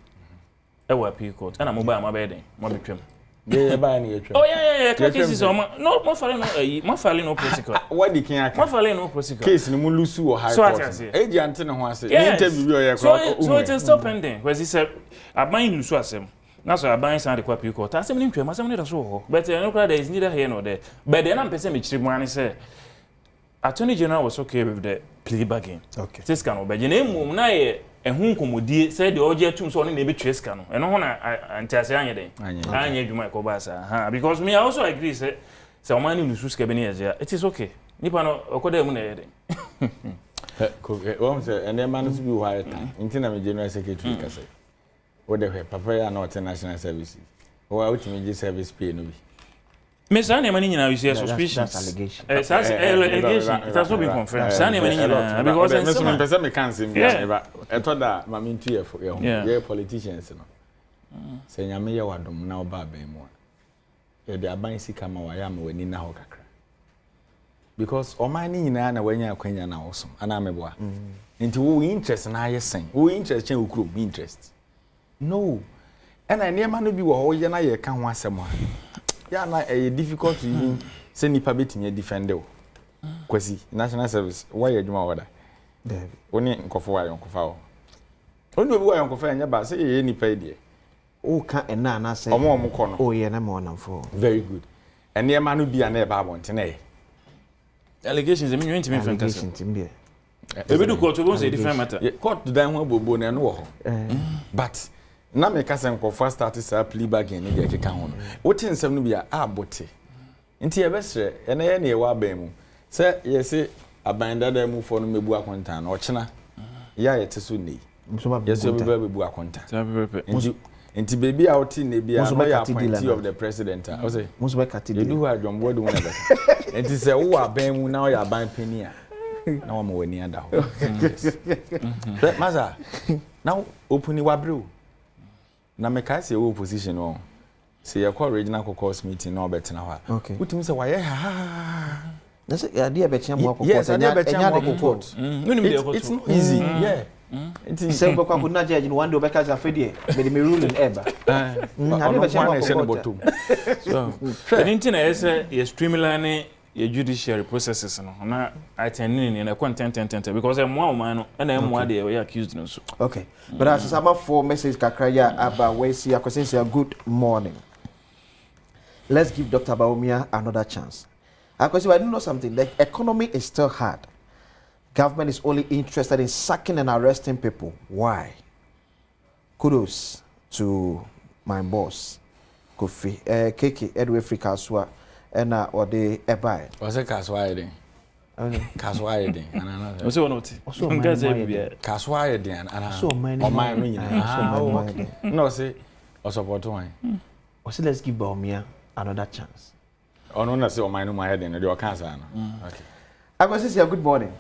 e wa appeal court and mobile ma beden mo betwem dey buy na yetwem oh yeah cases no mo file no prosecute what the kin aka mo file no prosecute case ni mo lose o high court agent ne ho ase interview we so it is still pending because he said aban lose asem na so aban san de kwa appeal court asem ni twem asem ni da so ho but no there is neither here nor there but then am person me chiri mo an say Attorney General was okay with the plea bargain. Okay. This can obey. Na ye ehun komodie say the oje tum so no na be tweska no eno ho na antiase anye den anye adwuma e ko ba sa ha because me I also agree say omani nusu ska be ne ye it is okay nipa no okoda mu na ye den What say and then man to be why time intina me general secretary ka say what the papa ya na national services or out me service pay no be me say na mani nyina we see suspicious allegation allegation it has not been confirmed say na mani nyina because me person me can say me eto da ma me ntu ye politicians no say nyame ye wadom na oba ban mu a ye de aban sika ma wa ya ma wani na ho kakra because oman ni nyina na wanya akwanya na osom ana meboa nti wo interest na aye sen wo interest chen okuro interest no and I near man be wo ye na ye ka ho asem ha ya na e difficult to even say nipa betime defend o kwasi national service why you adwuma wada David oni nkofo wa yonkofa o oni obi wa yonkofa nya ba say ye nipa die o ka ena na say omo ko no o ye na mo namfo very good and near man be na e ba abonte e allegations me nwenti me fanka say timbie ebe do court we say different matter court dan ho bobo na no wo ho but na me ka say nkofo start say plea bargain ni de keka ho no wotin nsem no bia abote nti ye besre ene ye na ye wa ban mu say ye say abandada mu fo no mebu akonta na ochena ya ye te so nei yes we be bebu akonta nti baby out in the bia no ya appointee of the president I say musu be katidi you do adwom bodu wona be nti say wo aban mu na ya ban pani a na wo ma wani ada ho maza now opuni wabreu na me ka say wo position o say your call regional caucus meeting na obetina ho utim say waye ha that's ya dia be chiam caucus yes dia be chiam caucus it's not easy yeah nti se ko kwa kuna judge one day obeka za fedie me ruling eba na dia be chiam caucus so nti na yes you streamline your judiciary processes no na attending na content because mo man no na mo ade we accused no so okay but as some for message kakra ya aba we see akosensia good morning. Let's give Dr. Baumia another chance. Because I do know something, the economy is still hard. Government is only interested in sacking and arresting people. Why? Kudos to my boss, Kofi, Keke, Edwin Frikaswa, and or the Ebai. Was it Kaswa Edin? Kaswa Edin. What's your note? Kaswa Edin, and so many. No, say, or support one. So let's give Baumia another chance. Oh, no, that's all my head in your cancer. Okay. I was saying, good morning.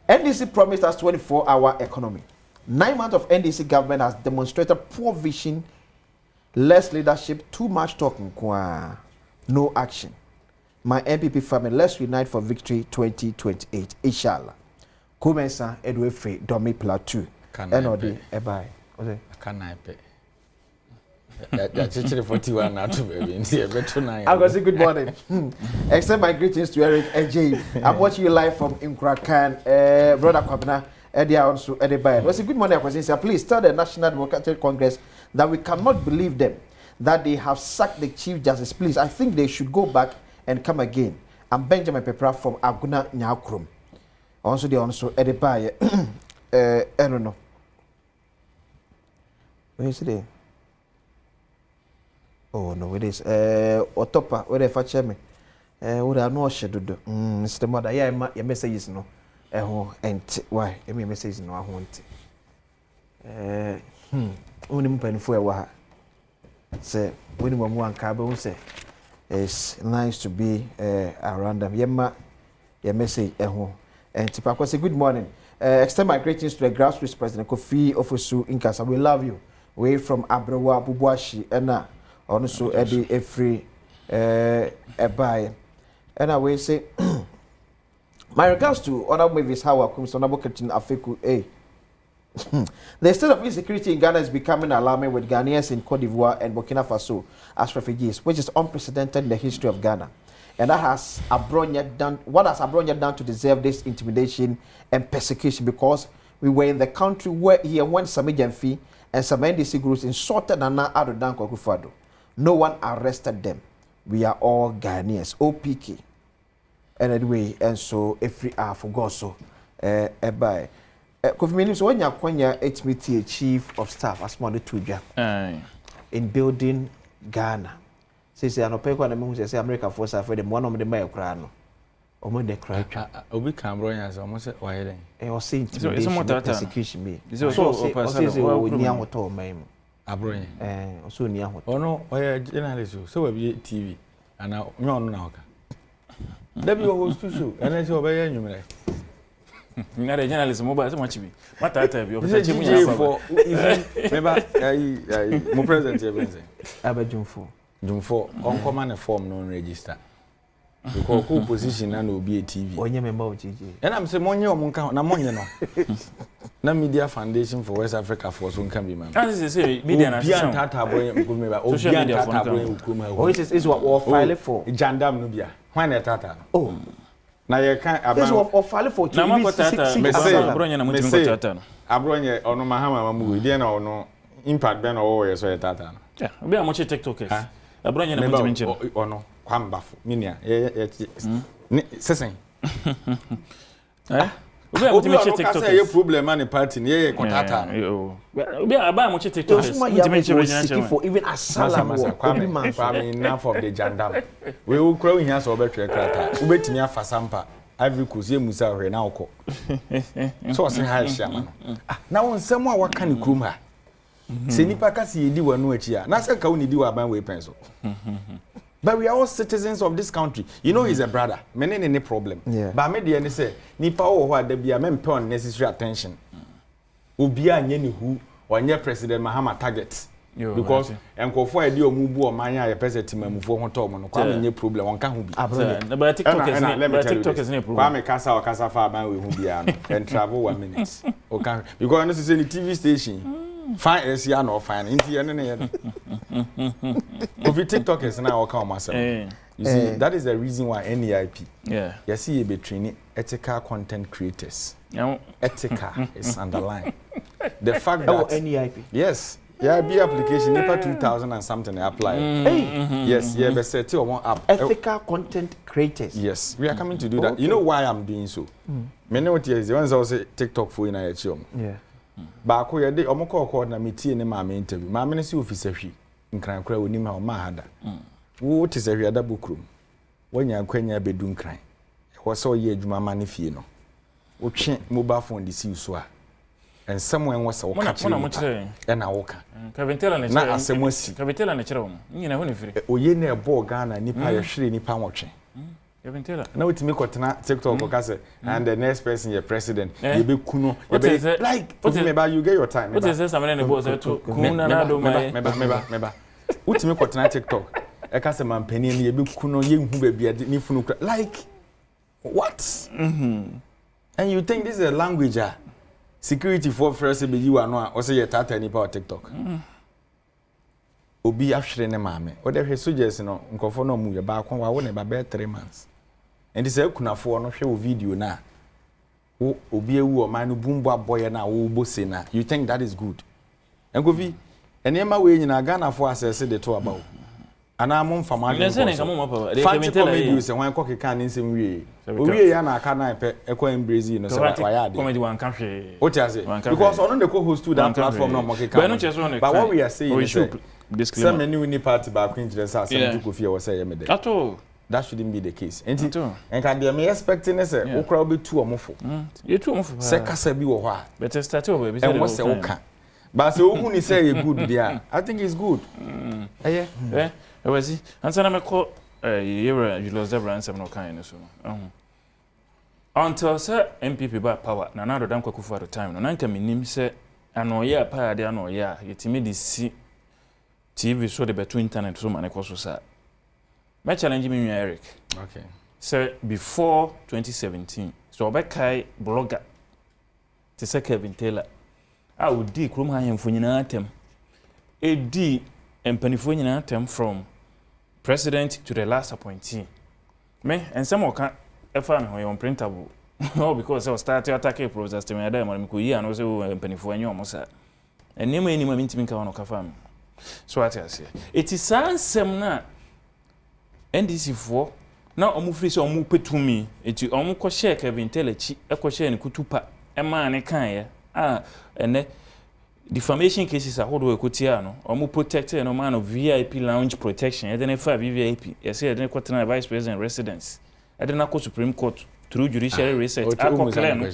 NDC promised us 24-hour economy. 9 months of NDC government has demonstrated poor vision, less leadership, too much talking, no action. My MPP family, let's unite for victory 2028. Inshallah. Kumensa Edwefe Domi Plateau. NOD Ebai. Can I pay? That's 41 now to baby. I was saying good morning. Extend my greetings to Eric and Jay. I'm watching you live from Inkrakan, brother Kwabena, Eddie also Eddie Bayan. Was a good morning. I was saying, please tell the National Democratic Congress that we cannot believe them that they have sacked the Chief Justice. Please, I think they should go back and come again. I'm Benjamin Pepra from Aguna Nyakrum. Also, they also Eddie Bayan. I don't know. Where is it? Oh no, it is. Otopa, where they fetch me. What I know, she do. Mr. Mother, yeah, your messages no. And why? Your messages no, I want. Only pen for a while. Say, when you want carbon, say, it's nice to be around them. Your message, and Tipako say, good morning. Extend my greetings to the grassroots president, Kofi Ofosu Nkansah. We love you. Way from Abrewa, Bubuashi, and also Eddie Efri Ebai. And I will say my regards to other movies how I come to Captain Afeku A. The state of insecurity in Ghana is becoming alarming with Ghanaians in Cote d'Ivoire and Burkina Faso as refugees, which is unprecedented in the history of Ghana. And that has what has Abronya done to deserve this intimidation and persecution, because we were in the country where he went Sami Jamfi and some NDC groups insulted Nana Addo Dankwa Akufo-Addo. No one arrested them. We are all Ghanaians. OPK. And anyway, and so every hour for God so by Kofi Menim so when you kwanya HMT chief of staff as more the tuja in building Ghana. Say no pay kwa me say America force after them one of them may cry no. Omo de cry. Obi Cameroon as almost why then. E was saying persecution me. So say o ni ahoto man. Abroye. So ni ahoto. Ono oya journalist so we be TV and now me ono na hoka. Debi o host show and say obeya nwumre. Na the journalist mobile so much be. Matata bi o say munya for remember mo president e benze. Abajumfo. Jumfo on command form no register. Because co position na obi a TV. Onye member of GG. And I'm say monye o monka na monye no. Na Media Foundation for West Africa for so can be man. As say media na social tata boy me social media tata boy oh is what file for jandam no bia. Why na tata? Oh. Na ye kan aba. Is what file for TV. Na mo tata me say abronya na mo timi ko tata no. Abronya ono mahama mamu we na ono impact be na wo ye so ye tata no. Yeah, obi a mo che TikTokers. Abronya na mo timi nche. Ono kwambafo minia ye ni sesen obi a mo timi che TikTokers say ye problem an party ye kontata obi a ba mo che TikTokers mo timi nche regional for even asylum kwame enough of the jandam we will crow here so betwe krata ubetimi afasampa Ivory Coast ye musa hwe na okọ so say ha hia ma na won nsem a waka ne krum ha se nipa ka se yedi wanu achi a na se ka woni di wa ban we pen so. But we are all citizens of this country. You know, he's a brother. Many any problem. Yeah. But me dey say, nipa wo ho ade bia me pay unnecessary attention. Obi anye ni hu, onye President Mahama target. Because enkofo ade omubu o manya ya president mamufo ho to mo no kwa menye problem won ka ho bi. But TikTok is no problem. Kwa me kasa o kasa fa ban we hu bia no. And travel 1 minute. Okay. Because no say the TV station. Fine is ya no fine. Inti ene ne. If TikTok is now come myself. You see, that is the reason why NEIP. Yeah. You see, you be training ethical content creators. Ethical is underlined. The fact that NEIP. Yes. Yeah, be application NEPA 2000 and something apply. Yes, yeah, but say to one app. Ethical content creators. Yes, we are coming to do that. You know why I'm doing so? Many what years the ones also TikTok for in a yeah. Ba ko ye de omoko na metie ne ma me interview. Ma me ne si officer hwi. Nkran kra onim ha o ma hada. Wo te se hwi ada bokrum. Wanya kwanya bedu nkran. Wo so ye adwuma ma ne fie no. Wo twe mobile phone de si so a. Ensem wen wo se wo ka tire. E na wo ka. Kelvin na na asem asi. Kelvin na kire wo. Nyina ho ne firi. Oye na ebo Ghana nipa ye hwere nipa nwotwe. Na wetimi kotena TikTok ka say and the next person your president you be kuno like put me ba you get your time. What is this something the boss to kuna na do mai meba wetimi kotena TikTok e ka say mampani ne you be kuno ye hu ba bia ni funu like what and you think this is a language security for first be you ano a o say you tata ni pa TikTok obi ahwere ne maame o de hwe soldiers no nkofo no mu ye ba akon wa wo ne ba be 3 months and this kunafo no hwe o video na wo obi ewu o man no bumbo aboye na wo bose na you think that is good enkofi enema we nyina Ghana for assess the to about ana mo mfa ma de fancy comedy se wan kokeka ne nsem wie owie ya na aka na pe ekwa embrace no se wa ya de comedy wan ka hwe o ti ase because ono the co-host to that platform no mo keka but what we are saying is some many party back in the sense some people fear was say me at all that shouldn't be the case and can they me expecting say wo crowd be too omofo you too omofo say kasa bi wo ho a better start over be say wo say wo ka but say wo hu ni say you good there I think it's good was answer na me call you lost Zebra answer no kind so until say MPP ba power na na do dan kwakufu at the time no na nka menim say anoye pa ade anoye a yetimi de si TV so the better internet so man ekoso sa my challenge me Eric okay so before 2017 so obekai blogger to say Kelvin a odi krom ha hemfo nyina atem edi empanifo nyina atem from president to the last appointee me ensem oka efa me ho printable no because I start to attack a process to me ada mo ko yi ano so empanifo anyo mo sa enema enima mintimi ka wono ka fam so what I say it is ansem na NDC na omu free so omu petumi eti omu ko share Kelvin chi e ko share ne kutupa man kan ene defamation cases are hold we kotia no omo protect no man of VIP lounge protection e dey for VIP e say e dey kwatena vice president residence e dey na ko Supreme Court through judicial research akokle no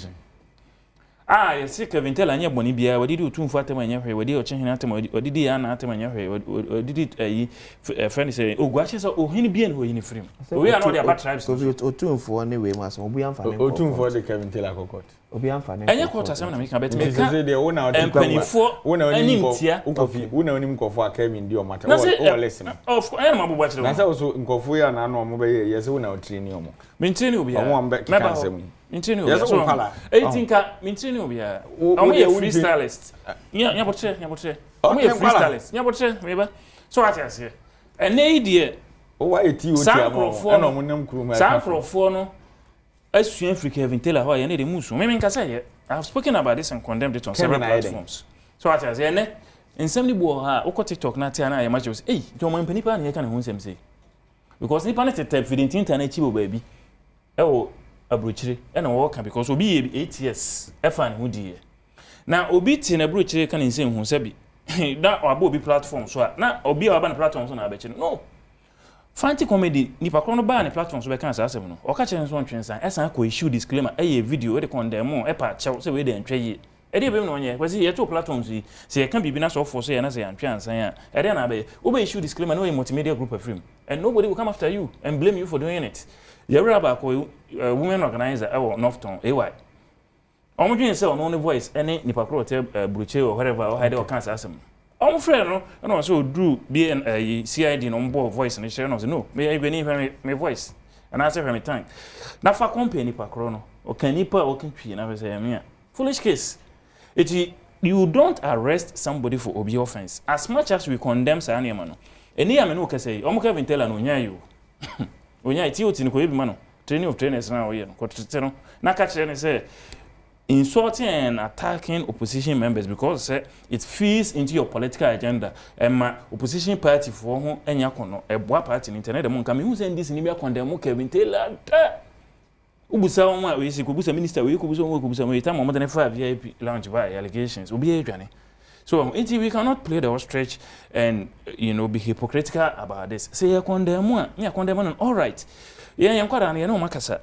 you see Kelvin tell anya boni bia wadi di otumfu atema anya hwe wadi ochehene atema wadi di ya na atema anya hwe wadi di friend say ogwache so ohini bia no ohini frame we are not the about tribes otumfu ne we ma so obu amfa ne otumfu de Kelvin tell akokot obi amfa ne anya court asem na me kan bet me ka say de wona onim nkofo akemi di o mata o listen of anya ma bobo chire na say so nkofo ya na no mo be ye say wona o treni omo menteni obi ya omo ambe kansem menteni obi so 18 menteni obi ya omo ye freestylist nya botre omo ye freestylist nya botre meba so ati ase ene idie o wa eti o ti amo na omo nam kuru ma sankrofo no asuen Kelvin Taylor ho ya ne de musu me nkasa ye I have spoken about this and condemned it on several platforms so ati ase ene nsem ni bo ha o ko TikTok na tia na ya ma che say jo mo mpani pa na ye ka ne ho nsem say because ni pa na tete fident internet chi bo baby wo abrochire na wo ka because obi ye 8 years efa ne ho die na obi ti na abrochire ka ne nsem ho sabi na abo obi platform so na obi aba na platform so na abechi no fancy comedy ni pa krono ba na platform so be kan asem no o ka chere so ntwensan esan ko issue disclaimer video e de condemn e pa chew se we de ntwe ye e de be no onye kwasi ye to platform so se ye kan bibi na so for so ye na se ya ntwe ansan ya e de na be o be issue disclaimer no multimedia group of film and nobody will come after you and blame you for doing it. You ever about women organizer Northton AY. I'm doing so on the voice any nipakro bruche or whatever or hide or cancer asem. I'm friend no and also drew be an CID on board voice and share no no may even even my voice and answer for me time. Na fa company nipakro no or can nipa or can twi na say me foolish case. You don't arrest somebody for obi offense as much as we condemn sa na no. Eni ame no ka say omo Kelvin Taylor no nya you. Onya iti oti no ko ebi ma no training of trainers na oye no ko tete no na ka kire ne say insulting and attacking opposition members because say it feeds into your political agenda and opposition party for ho enya kono eboa party ni internet dem nka me hu say NDC ni bia condemn Kelvin Taylor ubusa won a we say ko busa minister we ko busa won ko busa we time mo de 5 VIP launch by allegations obi e dwane. So we cannot play the ostrich and be hypocritical about this. Say you condemn one, you condemn all right. Yeah, you kwada na no makasa.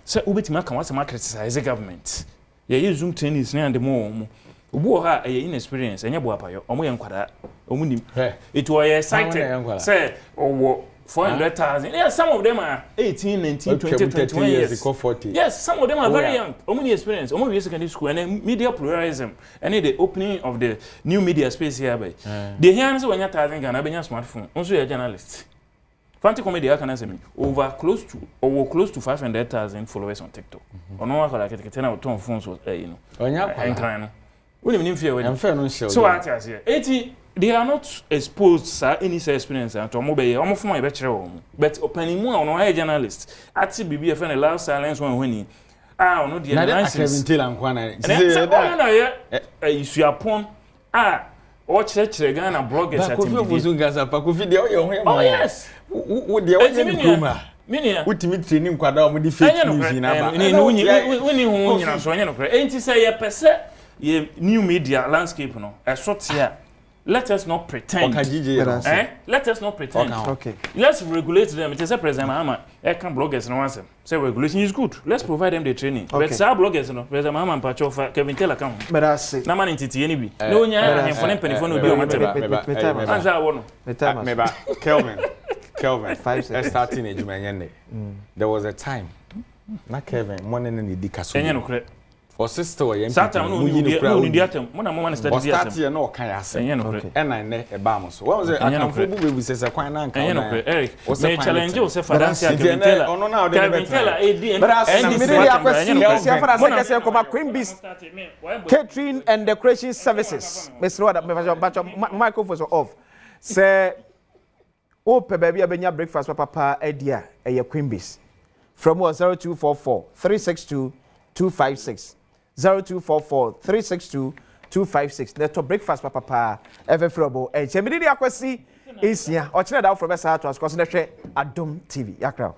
Say ubetima kan wase criticize the government. Yeah, you zoom trainings na and more. Obu ha inexperience, enya bo apayo. Omo ye kwada, omu nim. It was excited. Say 400,000. Yeah, some of them are 18, 19, 20, 21 years. 40. Yes, some of them are very young. Only experience. Only secondary school and media pluralism. And the opening of the new media space here. The hands when you're talking Ghana, your smartphone. Also, you're a journalist. Fancy comedy, I can say me over close to 500,000 followers on TikTok. Or no, I can get 10 out of phones. So I say 80. They are not exposed to any experience and to mobile almost my better but opening more on a journalist at BB FN allow silence when he no the analysis issue upon or church Ghana bloggers at Ofosu Nkansah oh yes ultimate training kwada o di fake news na ba when so anya no kra enti say ye pese ye new media landscape no e sort here. Let us not pretend. Let us not pretend. Okay. Let's regulate them. It is a President Mahama. I can bloggers no answer. Say regulation is good. Let's provide them the training. Okay. But some bloggers no. President Mahama Pacho Kelvin Taylor come. But I say. Na man entity any bi. No nya for Mpensenpensenmu no bi o matter. Answer wono. Meba Kelvin. 5 seconds. Starting ejuma nyene. There was a time. Na Kelvin money ne di kaso. Enye no kre. For sister or Saturn no need atem. Mo na mo man study atem. Start here no kan yase. Enye no kre. And I ne e ba mo so. What was it? I can for bubu say say kwan na kan. Enye no kre. Eric. Me challenge o say Father Kelvin Taylor. Ono na o de Kelvin Taylor AD. But as immediately akwasi Father say come Queenbees catering and decoration services. Mr. Wada microphone off. Say open baby abenya breakfast papa edia eye Queenbees. From 0244 362 256 0244 362 256. Let us breakfast papa ever frabo e chemidi akwasi isia o chine da from esa to as consider Adom TV yakra